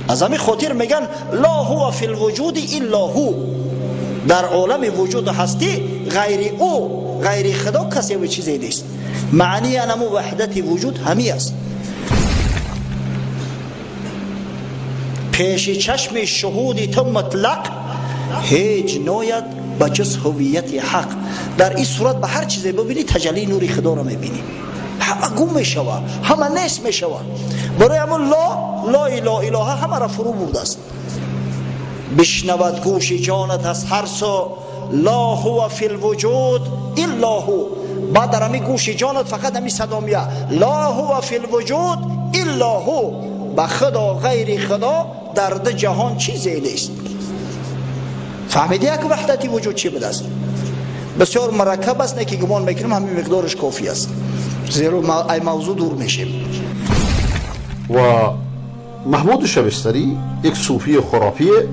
از همین خاطر میگن لا هو فی الوجود الا هو، در عالم وجود و هستی غیر او، غیر خدا کسی و چیزی نیست. معنی انمو وحدت وجود همی است. پیش چشم شهود تو مطلق هیچ نوید با جز هویت حق. در این صورت به هر چیزی ببینی تجلی نور خدا رو میبینی، همه گم میشوه، همه نیست میشوه. برای همون لا اله اله همه را فرو برده است. بشنود گوش جانت از هر سو لا هو فی الوجود الا هو. بعد در همین گوش جانت فقط همین صدا میاد لا هو فی الوجود الا هو. با خدا غیر خدا در ده جهان چیزی نیست. فهمیدی که وحدت وجود چی بوده است؟ بسیار مرکب است، نه که گمان میکنم همین مقدارش کافی است، زیرا ای موضوع دور میشیم. و محمود شبستری یک صوفی خرافیه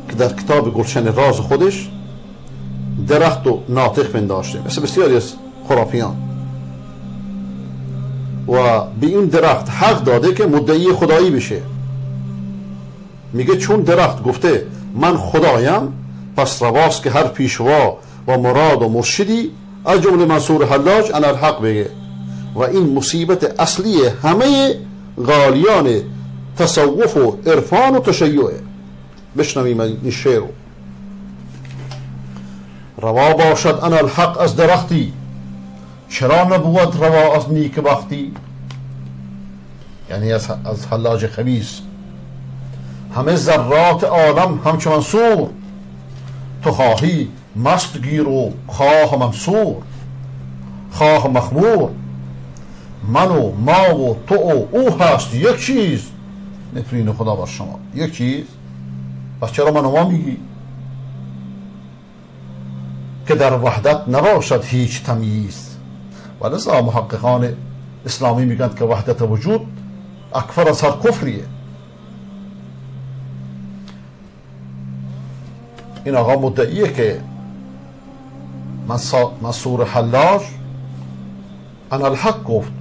که در کتاب گلشن راز خودش درخت و ناطق پنداشته، مثل بسیاری از خرافیان، و به این درخت حق داده که مدعی خدایی بشه. میگه چون درخت گفته من خدایم، پس رواست که هر پیشوا و مراد و مرشدی از جمله منصور حلاج انا الحق بگه. و این مصیبت اصلی همه غالیان تصوف و عرفان و تشیعه. بشنویم این شعر رو. روا باشد انا الحق از درختی، چرا نبود روا از نیک بختی. یعنی از حلاج خبیث. همه ذرات عالم همچو منصور، تو خواهی مست گیر و خواه منصور. خواه مخمور، من و ما و تو و او هست یک چیز. نفرین خدا بر شما، یک چیز. پس چرا من و ما میگی؟ که در وحدت نباشد هیچ تمییز. و لذا محققان اسلامی میگن که وحدت وجود اکفر از هر کفریه. این آقا مدعیه که منصور حلاج انا الحق گفت،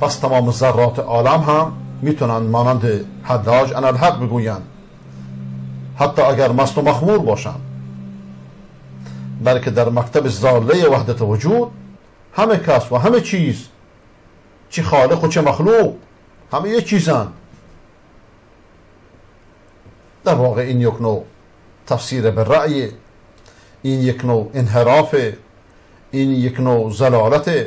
پس تمام ذرات عالم هم میتونن مانند حلاج انا الحق بگویند، حتی اگر مست و مخمور باشن. بلکه در مکتب ضاله وحدت وجود همه کس و همه چیز، چه خالق و چه مخلوق، همه یک چیزن. در واقع این یک نوع تفسیر به رأی، این یک نوع انحراف، این یک نوع ضلالت.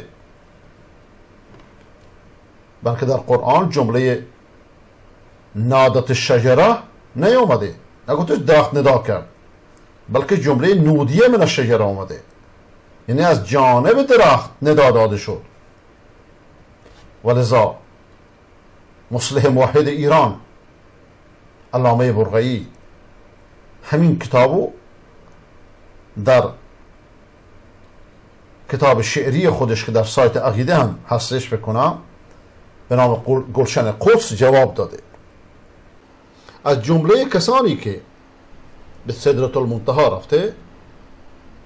بلکه در قرآن جمله نادت الشجره نیامده، نگوتش درخت ندا کرد، بلکه جمله نودیه من الشجره آمده، یعنی از جانب درخت ندا داده شد. ولذا مصلح موحد ایران علامه برقعی همین کتابو در کتاب شعری خودش که در سایت عقیده هم هستش بکنم به نام گلشن قدس جواب داده. از جمله کسانی که به سدرة المنتهی رفته،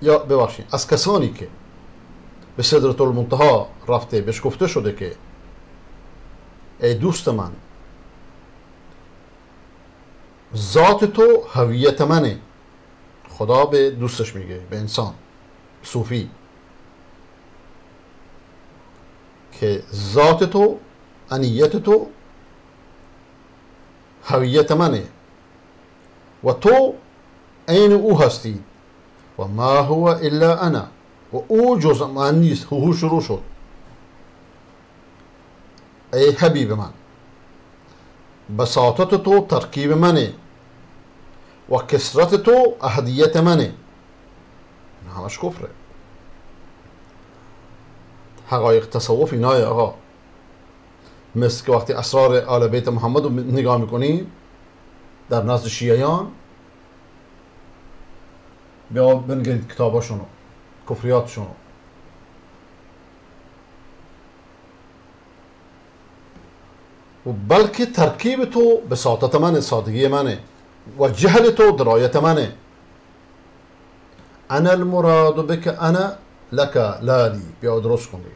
یا ببخشید از کسانی که به سدرة المنتهی رفته بهش گفته شده که ای دوست من، ذات تو هویت منه. خدا به دوستش میگه، به انسان صوفی، که ذات تو، انیت تو هویت منه و تو عین او هستی و ما هو الا انا، و او جز من نیست. هو شروع شد. ای حبیب من، بساطت تو ترکیب منه و کسرت تو احدیت منه. همش کفره. حقایق تصوف اینای آقا، مثل که وقتی اسرار آل بیت محمد رو نگاه میکنیم در نزد شیعیان، بیا بنگرید کتاباشونو، کفریاتشونو. و بلکه ترکیب تو بساطت منه، سادگی منه، و جهل تو درایت منه. انا المراد بک انا لک لالی. بیا درست کن دیگه.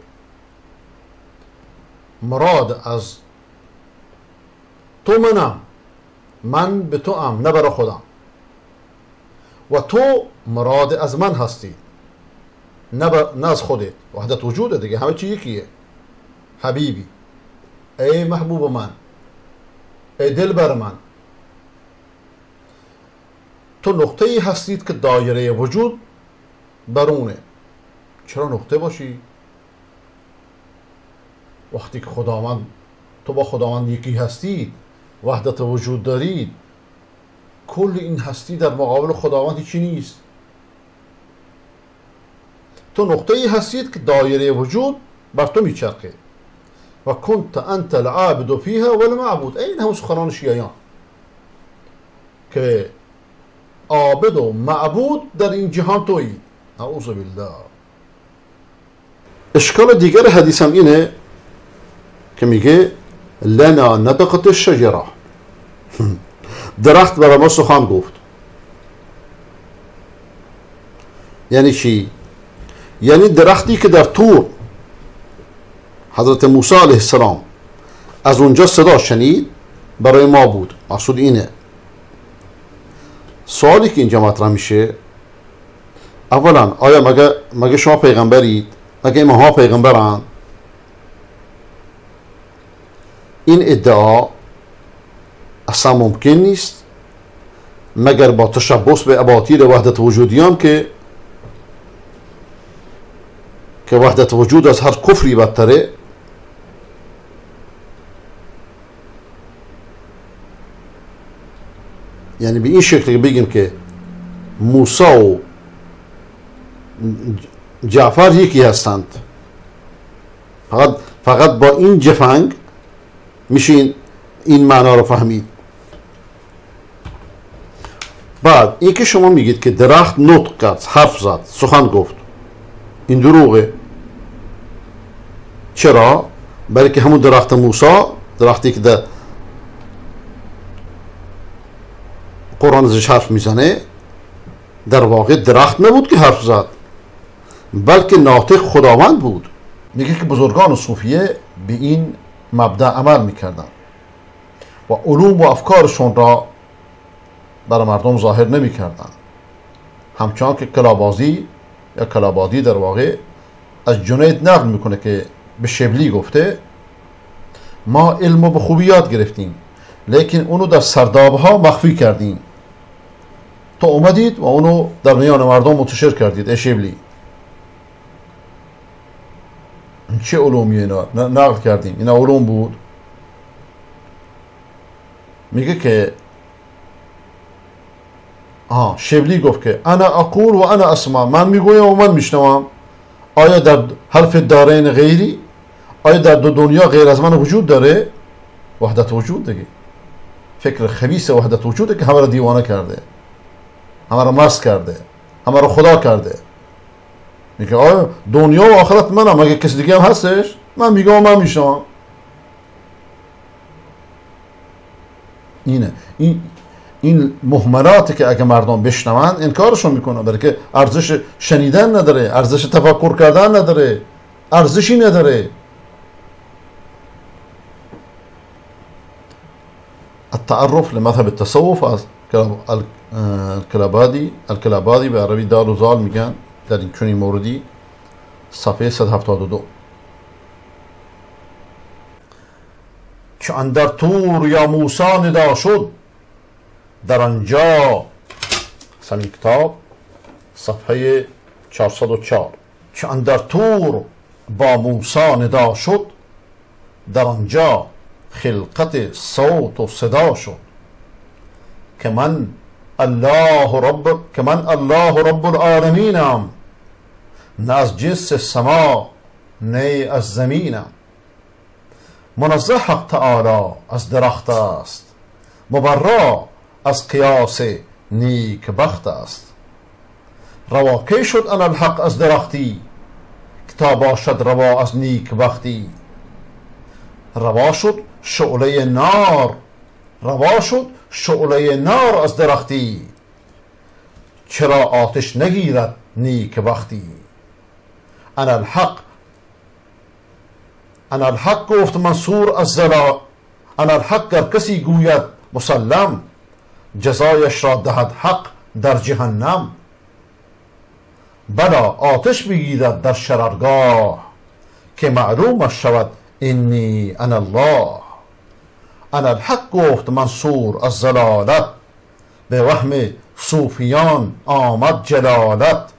مراد از تو منم، من به تو ام، نه برای خودم، و تو مراد از من هستی، نه از خودت. وحدت وجوده دیگه، همه چی یکیه. حبیبی، ای محبوب من، ای دل بر من، تو نقطه ای هستید که دایره وجود برونه. چرا نقطه باشی؟ وقتی که خداوند، تو با خداوند یکی هستید، وحدت وجود دارید، کل این هستی در مقابل خداوند هیچی نیست. تو نقطه ای هستید که دایره وجود بر تو میچرخه. و کنت انت العابد فیها والمعبود. این هم سخنان شیعیان که عابد و معبود در این جهان تویی. اعوذ بالله. اشکال دیگر حدیث هم اینه که میگه لنا نطقت الشجره، درخت برای ما سخن گفت. یعنی چی؟ یعنی درختی که در طور حضرت موسی علیه السلام از اونجا صدا شنید برای ما بود. مقصود اینه. سوالی که اینجا مطرح میشه، اولا آیا مگه شما پیغمبرید؟ مگه امام‌ها پیغمبرن؟ این ادعا اصلا ممکن نیست مگر با تشبث به اباطیل وحدت وجودیان که وحدت وجود از هر کفری بدتره. یعنی به این شکل که بگیم که موسی و جعفر یکی هستند، فقط با این جفنگ میشین این معنا رو فهمید. بعد این که شما میگید که درخت نطق کرد، حرف زد، سخن گفت، این دروغه. چرا؟ برای که همون درخت موسی، درختی که در قرآن ازش حرف میزنه، در واقع درخت نبود که حرف زد، بلکه ناطق خداوند بود. میگه که بزرگان صوفیه به این مبدأ عمل میکردن و علوم و افکارشون را برای مردم ظاهر نمیکردن. همچنان که کلابازی یا کلابادی در واقع از جنید نقل میکنه که به شبلی گفته ما علم رو به خوبی یاد گرفتیم، لیکن اونو در سردابها مخفی کردیم. تو اومدید و اونو در میان مردم منتشر کردید. ای شبلی، چه علومی اینا نقل کردیم؟ اینا علوم بود. میگه که شبلی گفت که انا اقول و انا اسمع، من میگویم و من میشنوم. آیا در حرف دارین غیری؟ آیا در دو دنیا غیر از من وجود داره؟ وحدت وجود دیگه. فکر خبیث وحدت وجوده که همه را دیوانه کرده، همه را مست کرده، همه را خدا کرده. میگه آیا دنیا و آخرت منم، مگه کسی دیگه هم هستش؟ من میگم و من میشنوم. اینه این مهملاتی که اگه مردم بشنون انکارشون میکنن، برای که ارزش شنیدن نداره، ارزش تفکر کردن نداره، ارزشی نداره. التعرف لمذهب التصوف از الکلابادی به عربی دال و زال میگن در این چنین موردی، صفحه 172. چو اندر طور یا موسی ندا شد، در آنجا، همین کتاب صفحه 404. چو اندر طور با موسی ندا شد، در آنجا خلقت صوت و صدا شد، که من الله رب العالمینم، نه از جنس سما نه از زمینم. منزه حق تعالی از درخت است، مبرا از قیاس نیک بخت است. رواکی شد انا الحق از درختی، که تا باشد روا از نیک بختی. روا شد شعله نار، روا شد شعله نار از درختی، چرا آتش نگیرد نیک بختی. انا الحق گفت منصور از انالحق گر کسی گوید مسلم، جزایش را دهد حق در جهنم. بلا آتش بگیرد در شررگاه، که معلومش شود اینی انا الله. انالحق گفت منصور از ضلالت، به وهم صوفیان آمد جلالت.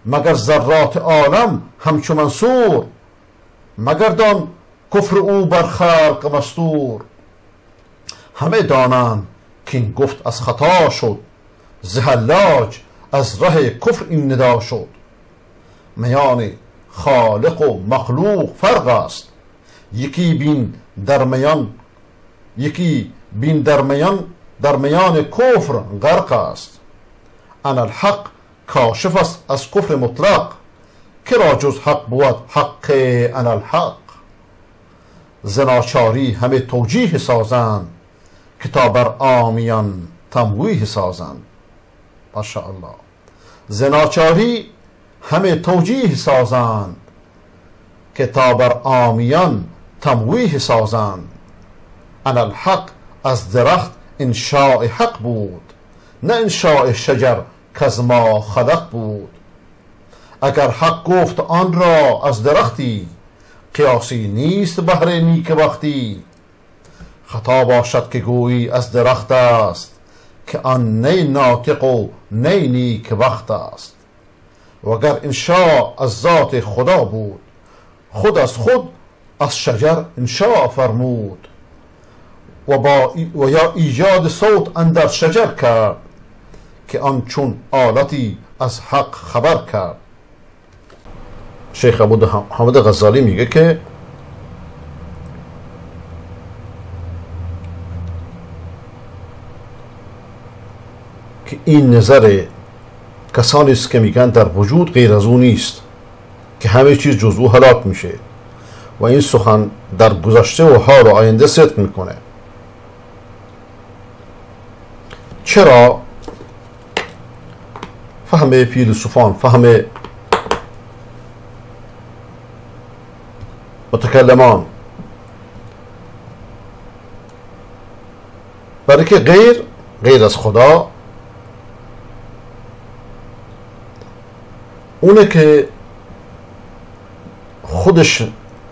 مگر ذرات عالم همچو منصور، مگردان کفر او بر خلق مستور. همه دانند که این گفت از خطا شد، ز حلاج از ره کفر این ندا شد. میان خالق و مخلوق فرق است، یکی بین در میان در میان کفر غرق است. انالحق کاشف است از کفر مطلق، که را جز حق بود حق انالحق. زناچاری همه توجیه سازند، که تا بر عامیان تمویه سازند. ماشاءالله. زناچاری همه توجیه سازند، که تا بر عامیان تمویه سازند. انالحق از درخت انشاء حق بود، نه انشاء شجر کز ما خلق بود. اگر حق گفت آن را از درختی، قیاسی نیست بهر نیک بختی. خطا باشد که گویی از درخت است، که آن نی ناطق و نی نیک بخت است. وگر انشاء از ذات خدا بود، خود از شجر انشاء فرمود. و یا ایجاد صوت اندر شجر کرد، که آن چون آلتی از حق خبر کرد. شیخ حامد غزالی میگه که این نظر کسانی است که میگن در وجود غیر از او نیست، که همه چیز جز او هلاک میشه، و این سخن در گذشته و حال و آینده صدق میکنه. چرا فهم فیلسوفان، فهم متکلمان، برای که غیر از خدا اونه که خودش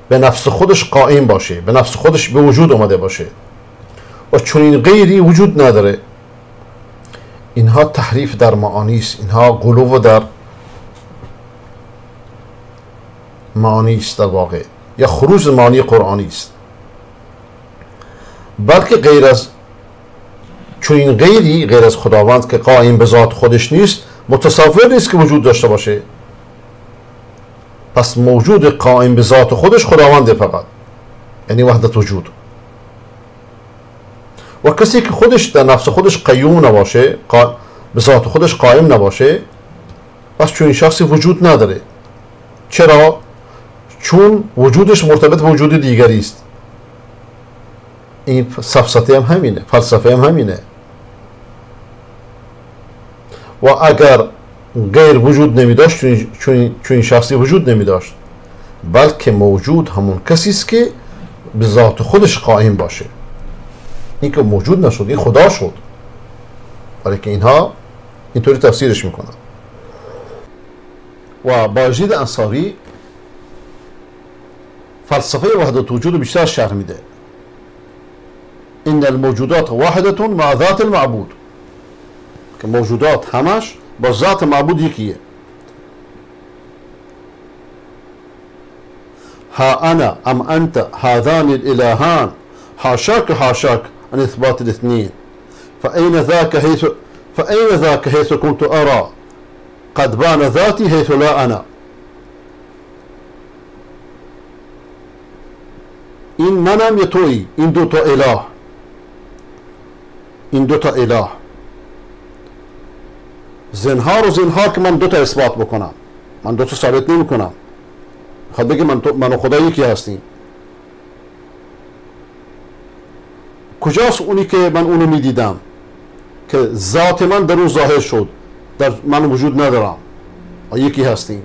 به نفس خودش قائم باشه، به نفس خودش به وجود اومده باشه، و چون این غیری وجود نداره. اینها تحریف در معانی است، اینها غلو در معانی است، در واقع یا خروج معانی قرآنی است. بلکه چون این غیر از خداوند که قائم به ذات خودش نیست، متصور نیست که وجود داشته باشه. پس موجود قائم به ذات خودش خداونده فقط، یعنی وحدت وجود. و کسی که خودش در نفس خودش قیوم نباشه، به ذات خودش قائم نباشه، پس چون این شخصی وجود نداره. چرا؟ چون وجودش مرتبط به وجود دیگری است. این سفسطه هم همینه، فلسفه هم همینه. و اگر غیر وجود نمی داشت، چون این شخصی وجود نمی داشت، بلکه موجود همون کسی است که به ذات خودش قائم باشه. این که موجود نشد، این خدا شد. برای که اینها اینطوری تفسیرش میکنن. و بایزید انصاری فلسفه وحدت وجود رو بیشتر شرح میده. این الموجودات واحدة مع ذات المعبود، که موجودات همش با ذات معبود یکیه. ها انا ام انت هذان الالهان، حاشاك حاشاك عن اثبات الاثنين. فأين ذاك حيث كنت أرى قد بان ذاتي حيث لا أنا. این منم یه تویی، این دوتا اله، این دوتا اله. زنهار که من دوتا اثبات بکنم، من دوتا ثابت نمی کنم. خواهد بگه من و خدا یکی هستیم. کجاست اونی که من اونو می دیدم که ذات من در اون ظاهر شد، در من وجود ندارم و یکی هستیم.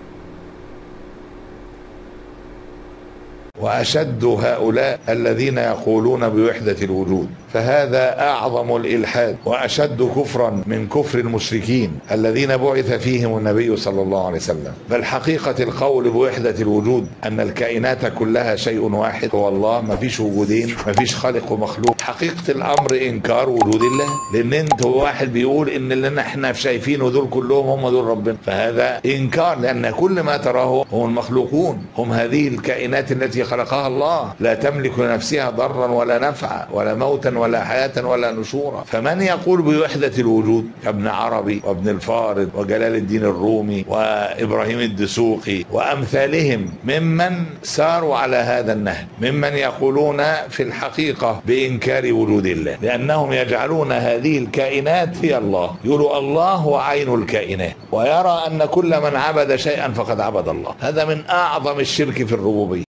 وأشد هؤلاء الذين يقولون بوحدة الوجود، فهذا أعظم الإلحاد وأشد كفرا من كفر المشركين الذين بعث فيهم النبي صلى الله عليه وسلم. بل حقيقة القول بوحدة الوجود أن الكائنات كلها شيء واحد هو الله، ما فيش وجودين، ما فيش خالق ومخلوق. حقيقة الأمر إنكار وجود الله، لأن أنت واحد بيقول إن اللي احنا شايفينه دول كلهم هم دول ربنا، فهذا إنكار، لأن كل ما تراه هم المخلوقون، هم هذه الكائنات التي خلقها الله، لا تملك لنفسها ضرا ولا نفعا ولا موتا ولا حياة ولا نشورا. فمن يقول بوحدة الوجود كابن عربي وابن الفارض وجلال الدين الرومي وإبراهيم الدسوقي وأمثالهم ممن ساروا على هذا النهج، ممن يقولون في الحقيقة بإنكار وجود الله، لأنهم يجعلون هذه الكائنات هي الله، يقولوا الله هو عين الكائنات، ويرى أن كل من عبد شيئا فقد عبد الله. هذا من أعظم الشرك في الربوبية.